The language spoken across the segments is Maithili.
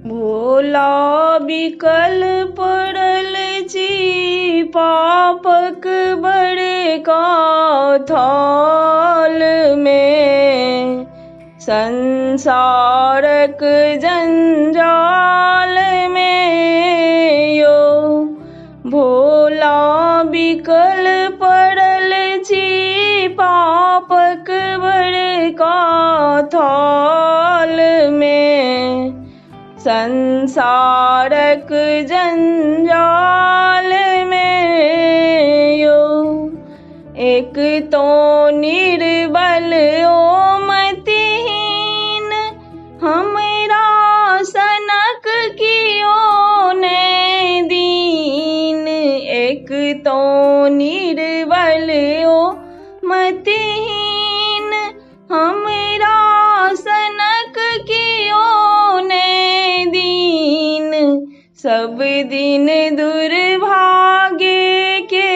भोला बिकल पड़ल छी पापक बड़े का थाल में। संसारक जंजाल में यो भोला बिकल पड़ल छी पापक बड़े का थाल में। संसारक जंजाल में यो एक तो निर्बल ओ मतिहीन हमरा सनक कियो ने दीन। एक तो निर्बल ओ मतिहीन हमरा सनक कियो ने दीन। सब दिन दुर्भाग्य के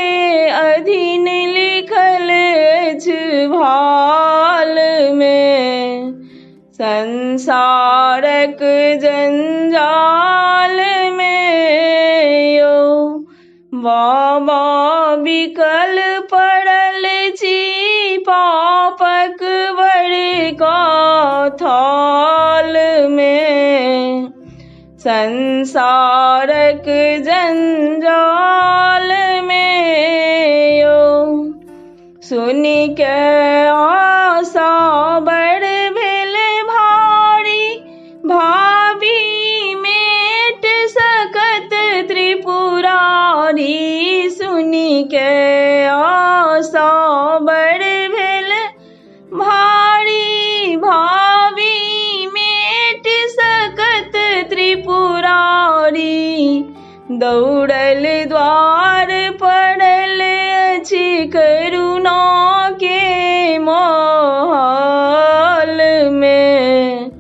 अधीन लिखल अछि भाल में। संसारक जंजाल में यो बाबा बिकल पड़ल छी पापक बड़े का थाल में। संसारक जंजाल में यो सुन के आशा बड़ भेल भारी भाभी मेट सकत त्रिपुरारी। सुन के आशा बड़ भेल भारी भाभी मेट सकत त्रिपुरारी। दौड़ल द्वार पड़ल अछि करुणा के महल में।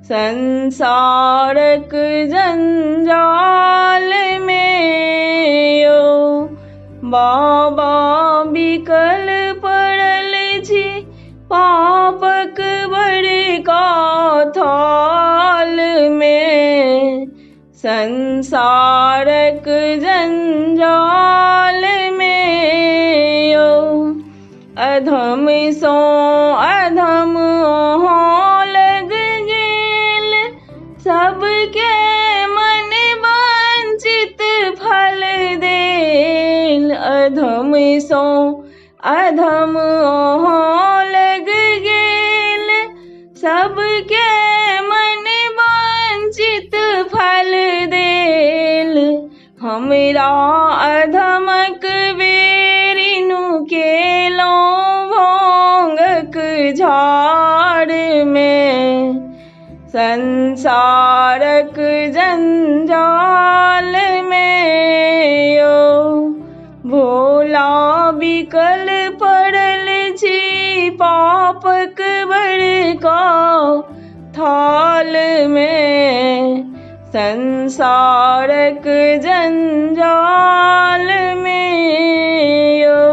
संसारक जंजाल में यो बाबा बिकल पड़ल छी पापक बड़े का थाल में। संसारक जंजाल में यो अधम सो अधम ओहाँ लग गेल। सबके मन वंचित फल देल। अधम सो अधम ओहाँ लग गेल। सबके मन वंचित फल देल। हमरा अधमक बेरिनु केलो भोंगक झाड़ में। संसारक जंजाल में यो भोला बिकल पड़ल छी पापक बड़े का थाल में। संसारक जंजाल में यो।